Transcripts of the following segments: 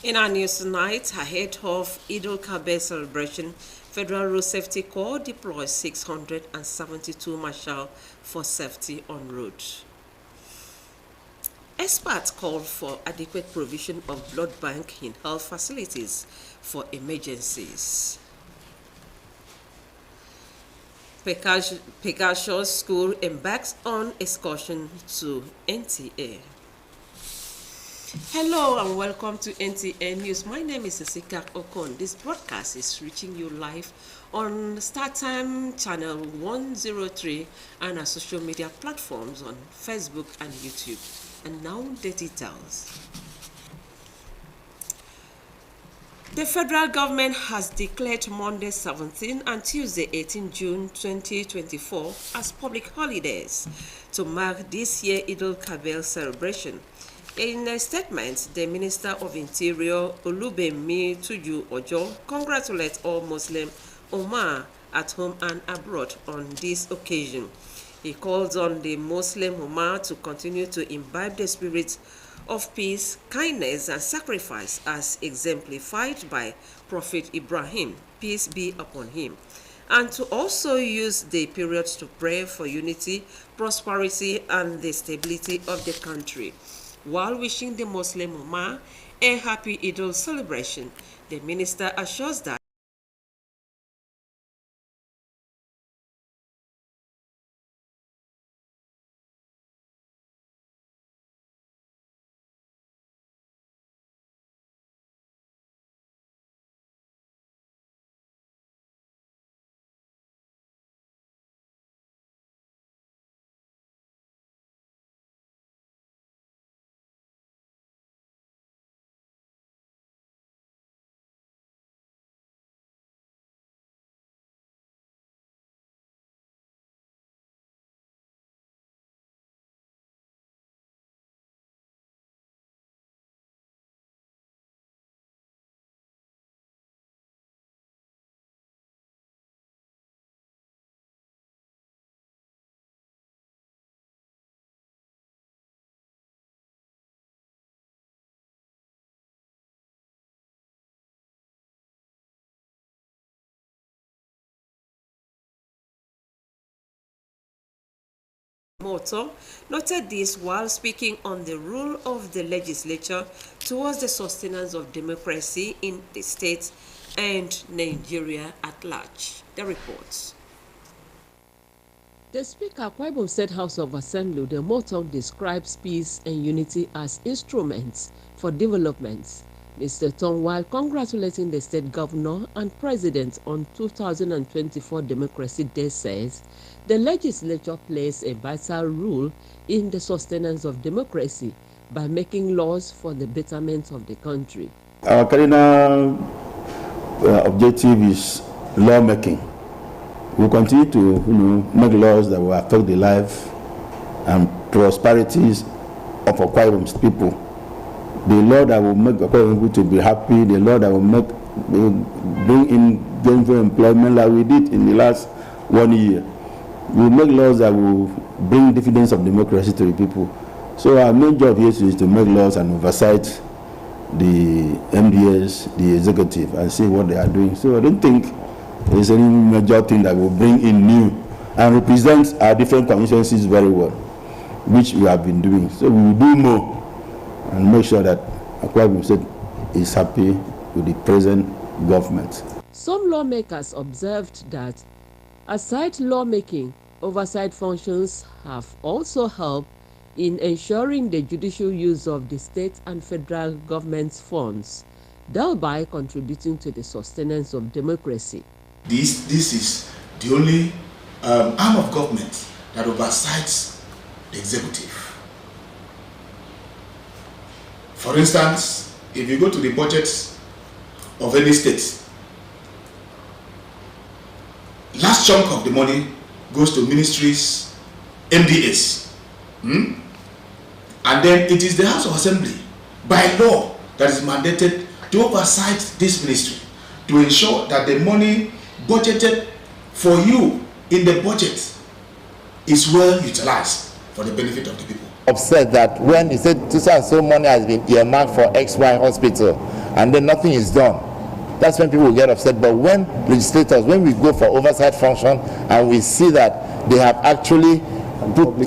In our news tonight, ahead of Eid al-Kabir celebration, Federal Road Safety Corps deploys 672 marshal for safety on road. Experts call for adequate provision of blood bank in health facilities for emergencies. Pegasus School embarks on excursion to NTA. Hello and welcome to NTN News. My name is Nsika Okon. This broadcast is reaching you live on StarTime channel 103 and our social media platforms on Facebook and YouTube. And now the details. The federal government has declared Monday 17 and Tuesday 18 June 2024 as public holidays to mark this year's Eid al-Kabir celebration. In a statement, the Minister of Interior, Olubemi Tuju Ojo, congratulated all Muslim Ummah at home and abroad on this occasion. He called on the Muslim Ummah to continue to imbibe the spirit of peace, kindness, and sacrifice as exemplified by Prophet Ibrahim, peace be upon him, and to also use the period to pray for unity, prosperity, and the stability of the country. While wishing the Muslim Ummah a happy Eid al celebration, the minister assures that Moto noted this while speaking on the role of the legislature towards the sustenance of democracy in the state and Nigeria at large. The reports. The Speaker, Akwa Ibom State House of Assembly, the motto describes peace and unity as instruments for development. Mr. Tom, while congratulating the state governor and president on 2024 Democracy Day, says the legislature plays a vital role in the sustenance of democracy by making laws for the betterment of the country. Our cardinal objective is lawmaking. We continue to make laws that will affect the life and prosperities of Akwa Ibom's people. The law that will make Akwa Ibom people to be happy, the law that will bring in gainful employment like we did in the last 1 year. We will make laws that will bring dividends of democracy to the people. So our main job here is to make laws and oversight the MDS, the executive, and see what they are doing. So I don't think there's any major thing that will bring in new and represent our different constituencies very well, which we have been doing. So we will do more and make sure that Akwa Ibom State is happy with the present government. Some lawmakers observed that aside lawmaking, oversight functions have also helped in ensuring the judicial use of the state and federal government's funds, thereby contributing to the sustenance of democracy. This is the only arm of government that oversees the executive. For instance, if you go to the budgets of any state, last chunk of the money goes to ministries, MDAs. And then it is the House of Assembly, by law, that is mandated to oversight this ministry, to ensure that the money budgeted for you in the budget is well utilized for the benefit of the people. Upset that when he said so money has been earmarked for XY hospital, and then nothing is done. That's when people will get upset. But when legislators, when we go for oversight function and we see that they have actually put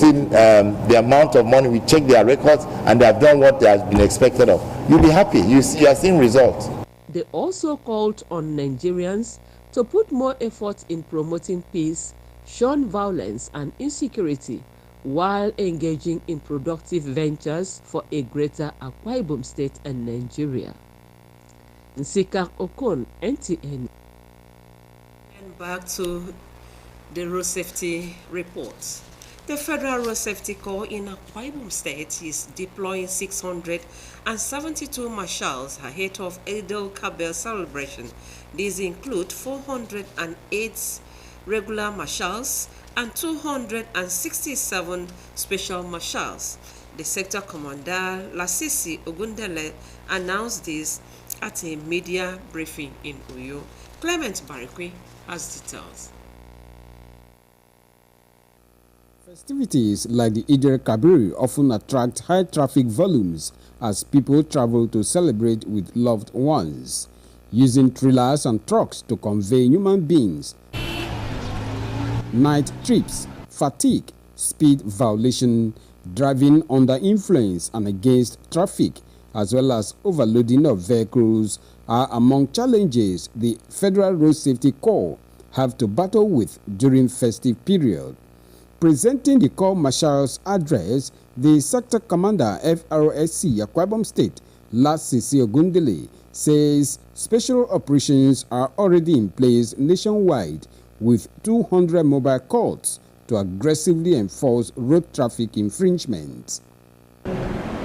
in the amount of money, we check their records, and they have done what they have been expected of, you'll be happy. You are seeing results. They also called on Nigerians to put more effort in promoting peace, shun violence and insecurity, while engaging in productive ventures for a greater Akwa Ibom State and Nigeria. Nsika Okon, NTN. And back to the road safety report. The Federal Road Safety Corps in Akwa Ibom State is deploying 672 marshals ahead of Eid-el-Kabir celebration. These include 408 regular marshals and 267 special marshals. The sector commander, Lasisi Ogundele, announced this at a media briefing in Uyo. Clement Barikwi has details. Festivities like the Eid-el-Kabir often attract high traffic volumes as people travel to celebrate with loved ones, using trailers and trucks to convey human beings. Night trips, fatigue, speed violation, driving under influence and against traffic, as well as overloading of vehicles are among challenges the Federal Road Safety Corps have to battle with during festive period. Presenting the Corps Marshal's address, the Sector Commander FRSC Akwa Ibom State, Lasisi Ogundele, says special operations are already in place nationwide with 200 mobile courts to aggressively enforce road traffic infringements.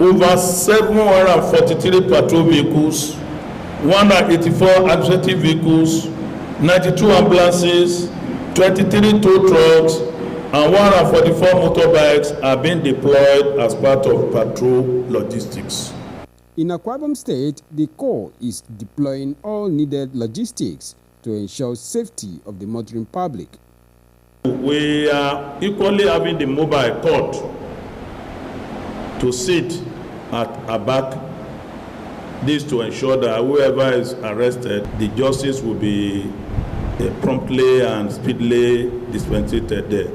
Over 743 patrol vehicles, 184 administrative vehicles, 92 ambulances, 23 tow trucks, and 144 motorbikes are being deployed as part of patrol logistics. In Akwa Ibom State, the Corps is deploying all needed logistics to ensure safety of the motoring public. We are equally having the mobile court to sit at our back, this to ensure that whoever is arrested, the justice will be promptly and speedily dispensed there.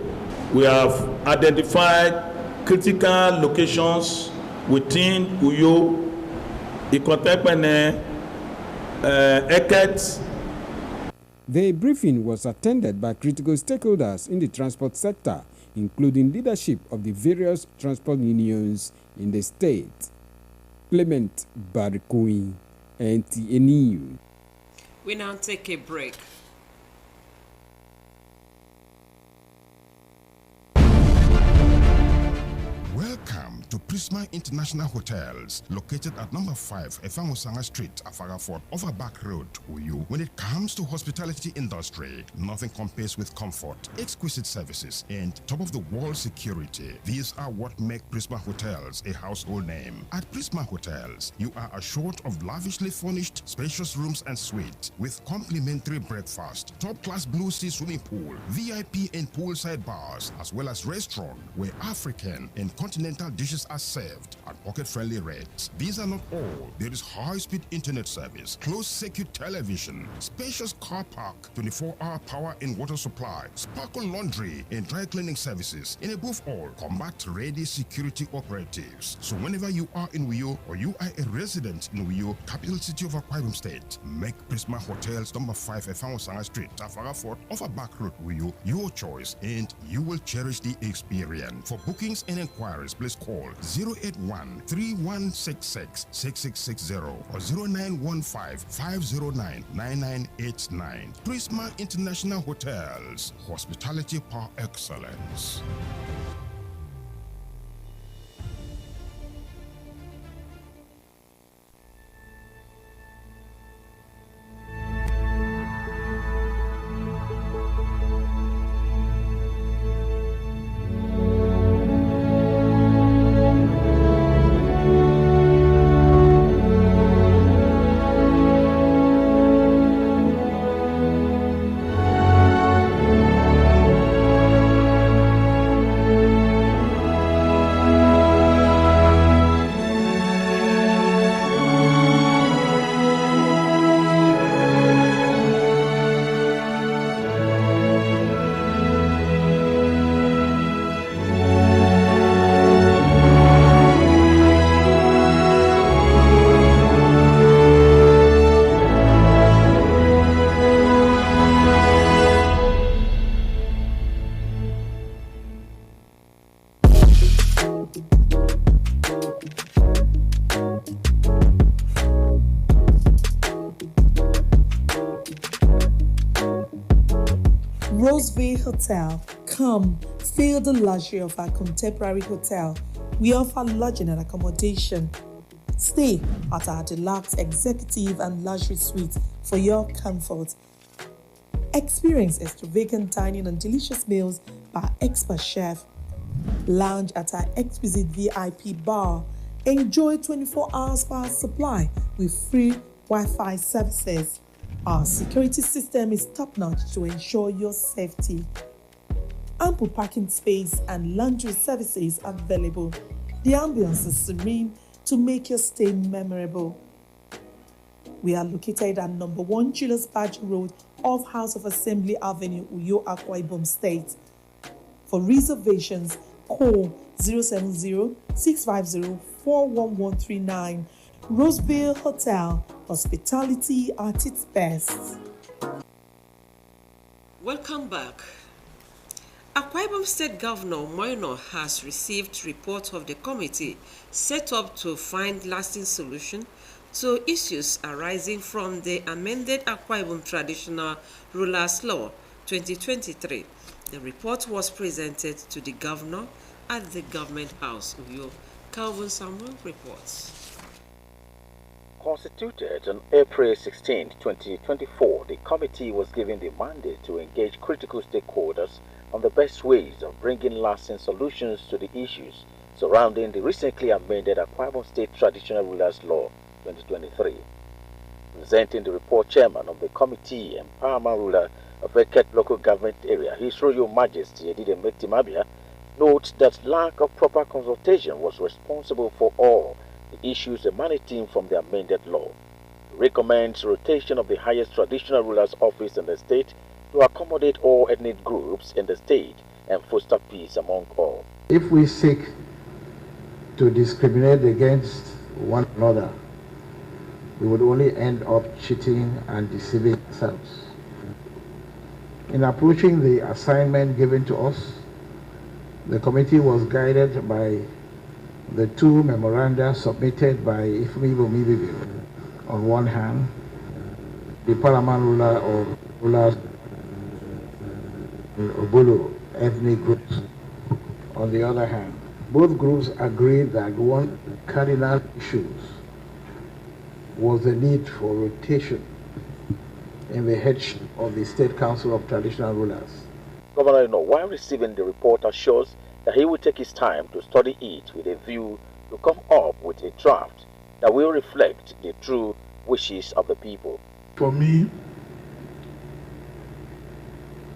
We have identified critical locations within Uyo, Ikotekpene, Eket. The briefing was attended by critical stakeholders in the transport sector, including leadership of the various transport unions in the state. Clement Barikui, NTN. We now take a break. Welcome to Prisma International Hotels, located at number 5 Efangosanga Street, Afagafort, Overback Road, Uyu. When it comes to hospitality industry, nothing compares with comfort, exquisite services, and top-of-the-world security. These are what make Prisma Hotels a household name. At Prisma Hotels, you are assured of lavishly furnished, spacious rooms and suites with complimentary breakfast, top-class blue sea swimming pool, VIP and poolside bars, as well as restaurant where African and continental dishes are served at pocket-friendly rates. These are not all. There is high-speed internet service, closed-circuit television, spacious car park, 24-hour power and water supply, sparkle laundry and dry cleaning services, and above all, combat-ready security operatives. So whenever you are in Uyo or you are a resident in Uyo, capital city of Akwa Ibom State, make Prisma Hotels number 5 Efangosanga Street, Afagafort, Overback Road, Uyo, your choice, and you will cherish the experience. For bookings and inquiries, please call 081-3166-6660 or 0915-509-9989. Prisma International Hotels, hospitality par excellence. Roseville Hotel. Come, feel the luxury of our contemporary hotel. We offer lodging and accommodation. Stay at our deluxe executive and luxury suite for your comfort. Experience extravagant dining and delicious meals by expert chef. Lounge at our exquisite VIP bar. Enjoy 24 hours power supply with free Wi-Fi services. Our security system is top-notch to ensure your safety. Ample parking space and laundry services available. The ambience is serene to make your stay memorable. We are located at number 1 Julius Baji Road off House of Assembly Avenue, Uyo, Akwa Ibom State. For reservations, call 070-650-41139. Roseville Hotel, hospitality at its best. Welcome back. Akwa Ibom State Governor Moino has received report of the committee set up to find lasting solution to issues arising from the amended Akwa Ibom Traditional Rulers Law 2023. The report was presented to the governor at the Government House. Uyo. Calvin Samuel reports. Constituted on April 16, 2024, the committee was given the mandate to engage critical stakeholders on the best ways of bringing lasting solutions to the issues surrounding the recently amended Akwa Ibom State Traditional Rulers Law 2023. Presenting the report, Chairman of the Committee, Empowerment Ruler of Eket Local Government Area, His Royal Majesty Edide Timabia, notes that lack of proper consultation was responsible for all the issues emanating from the amended law. He recommends rotation of the highest traditional ruler's office in the state to accommodate all ethnic groups in the state and foster peace among all. If we seek to discriminate against one another, we would only end up cheating and deceiving ourselves. In approaching the assignment given to us, the committee was guided by the 2 memoranda submitted by Ifmibo Mibibio on one hand, the paramount ruler of rulers in Obolo ethnic groups on the other hand. Both groups agreed that one cardinal issue was the need for rotation in the headship of the State Council of Traditional Rulers. Governor Ino, while receiving the report, assures that he will take his time to study it with a view to come up with a draft that will reflect the true wishes of the people. For me,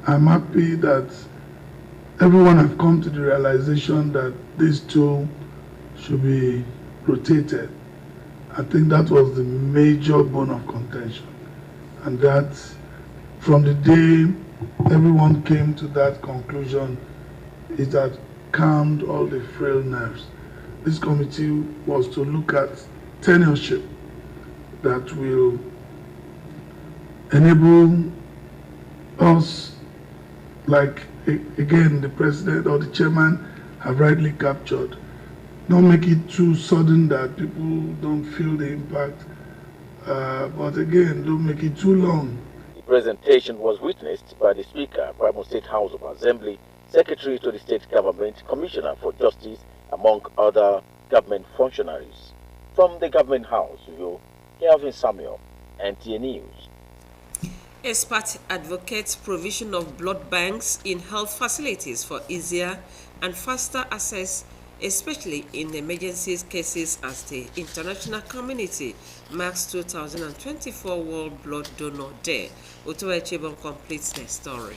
I'm happy that everyone has come to the realization that these 2 should be rotated. I think that was the major bone of contention, and that from the day everyone came to that conclusion, it had calmed all the frail nerves. This committee was to look at tenureship that will enable us, like again the president or the chairman have rightly captured, not make it too sudden that people don't feel the impact, but again, don't make it too long. The presentation was witnessed by the Speaker, Akwa Ibom State House of Assembly, Secretary to the State Government, Commissioner for Justice, among other government functionaries. From the Government House, Kelvin Samuel, NTA News. Expert advocates provision of blood banks in health facilities for easier and faster access, especially in emergency cases, as the international community marks 2024 World Blood Donor Day. Otowa Chebon completes the story.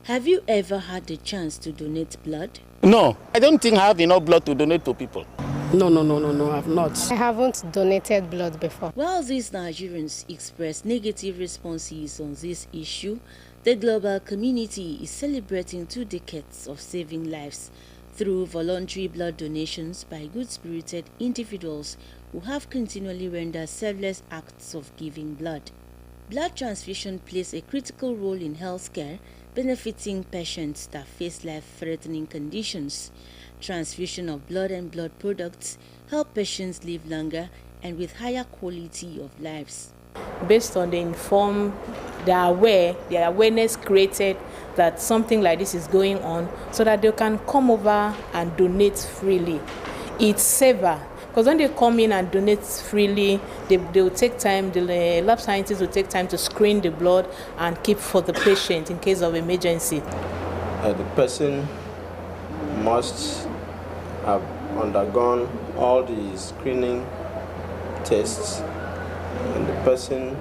Have you ever had the chance to donate blood? No, I don't think I have enough blood to donate to people. No, I've not. I haven't donated blood before. While these Nigerians express negative responses on this issue, the global community is celebrating 2 decades of saving lives through voluntary blood donations by good-spirited individuals who have continually rendered selfless acts of giving blood. Blood transfusion plays a critical role in healthcare, benefiting patients that face life-threatening conditions. Transfusion of blood and blood products help patients live longer and with higher quality of lives. Based on the awareness created that something like this is going on, so that they can come over and donate freely. It's safer, because when they come in and donate freely, they will take time, the lab scientists will take time to screen the blood and keep for the patient in case of emergency. The person must have undergone all the screening tests, and the person,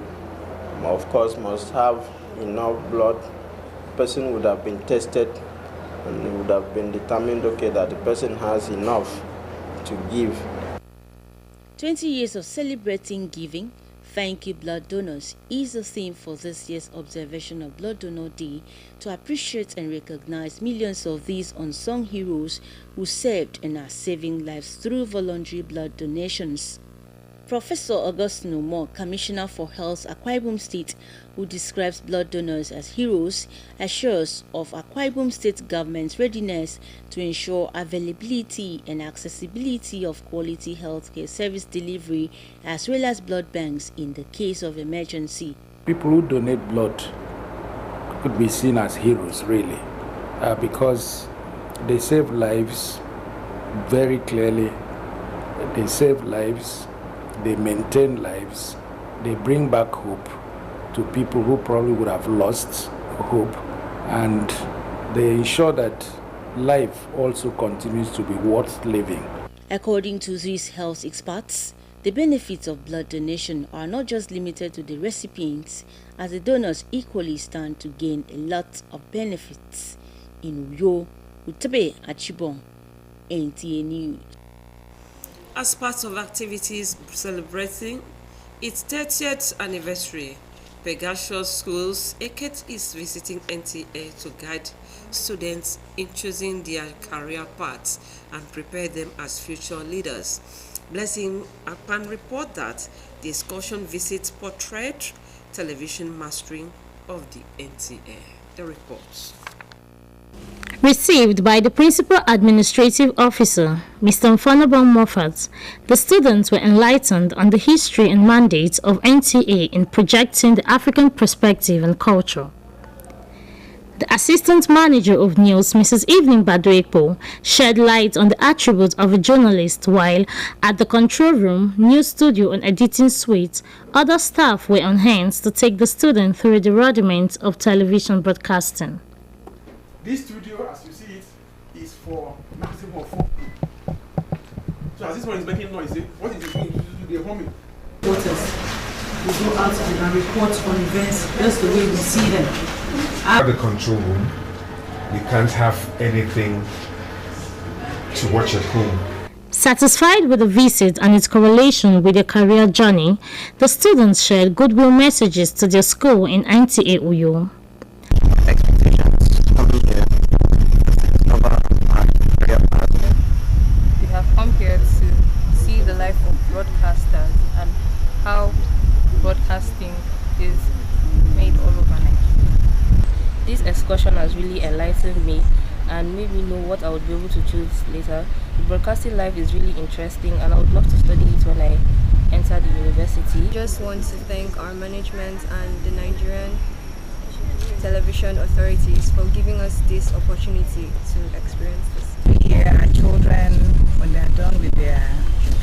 of course, must have enough blood. The person would have been tested, and it would have been determined, okay, that the person has enough to give. 20 years of celebrating giving, thank you blood donors, is the theme for this year's observation of Blood Donor Day, to appreciate and recognize millions of these unsung heroes who served and are saving lives through voluntary blood donations. Professor Augustine Moore, Commissioner for Health, Akwa Ibom State, who describes blood donors as heroes, assures of Akwa Ibom State government's readiness to ensure availability and accessibility of quality healthcare service delivery, as well as blood banks in the case of emergency. People who donate blood could be seen as heroes, really, because they save lives very clearly. They save lives. They maintain lives, they bring back hope to people who probably would have lost hope, and they ensure that life also continues to be worth living. According to these health experts, the benefits of blood donation are not just limited to the recipients, as the donors equally stand to gain a lot of benefits. In Uyo, Utabe Achibong, NTA News. As part of activities celebrating its 30th anniversary, Pegasus Schools, Eket is visiting NTA to guide students in choosing their career paths and prepare them as future leaders. Blessing Akpan report that the excursion visit portrayed television mastering of the NTA. The reports. Received by the Principal Administrative Officer, Mr. Mfanabong Moffat, the students were enlightened on the history and mandate of NTA in projecting the African perspective and culture. The Assistant Manager of News, Mrs. Evelyn Badoekpo, shed light on the attributes of a journalist, while at the control room, news studio and editing suite, other staff were on hand to take the student through the rudiments of television broadcasting. This studio, as you see it, is for maximum of 4 people. So as this one is making noise, what is it doing? They're humming. Reporters will go out and report on events just the way we see them. At the control room, you can't have anything to watch at home. Satisfied with the visit and its correlation with their career journey, the students shared goodwill messages to their school in NTA Uyo. We have come here to see the life of broadcasters and how broadcasting is made all over Nigeria. This excursion has really enlightened me and made me know what I would be able to choose later. The broadcasting life is really interesting and I would love to study it when I enter the university. Just want to thank our management and the Nigerian television authorities for giving us this opportunity to experience this. We hear our children, when they are done with their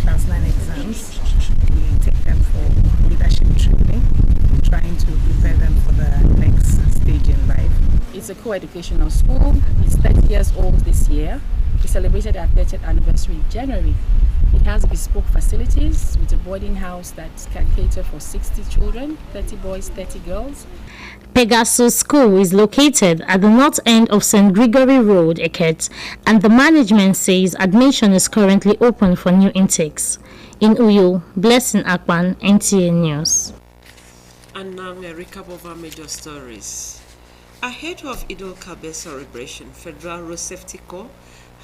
class 9 exams, we take them for leadership training, trying to prepare them for the next stage in life. It's a co-educational school. It's 30 years old this year. We celebrated our 30th anniversary in January. It has bespoke facilities with a boarding house that can cater for 60 children, 30 boys, 30 girls. Pegasus School is located at the north end of St. Gregory Road, Eket, and the management says admission is currently open for new intakes. In Uyo, Blessing Akpan, NTA News. And now a recap of our major stories. Ahead of Eid-ul-Kabir celebration, Federal Road Safety Corps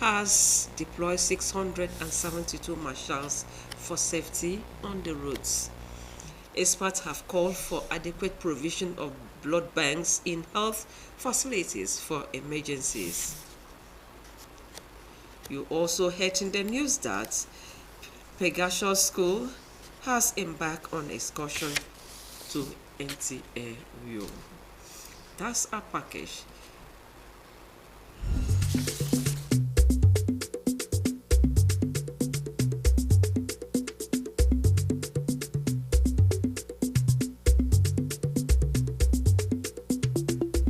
has deployed 672 marshals for safety on the roads. Experts have called for adequate provision of blood banks in health facilities for emergencies. You also heard in the news that Pegasus School has embarked on excursion to NTA Rio. That's our package.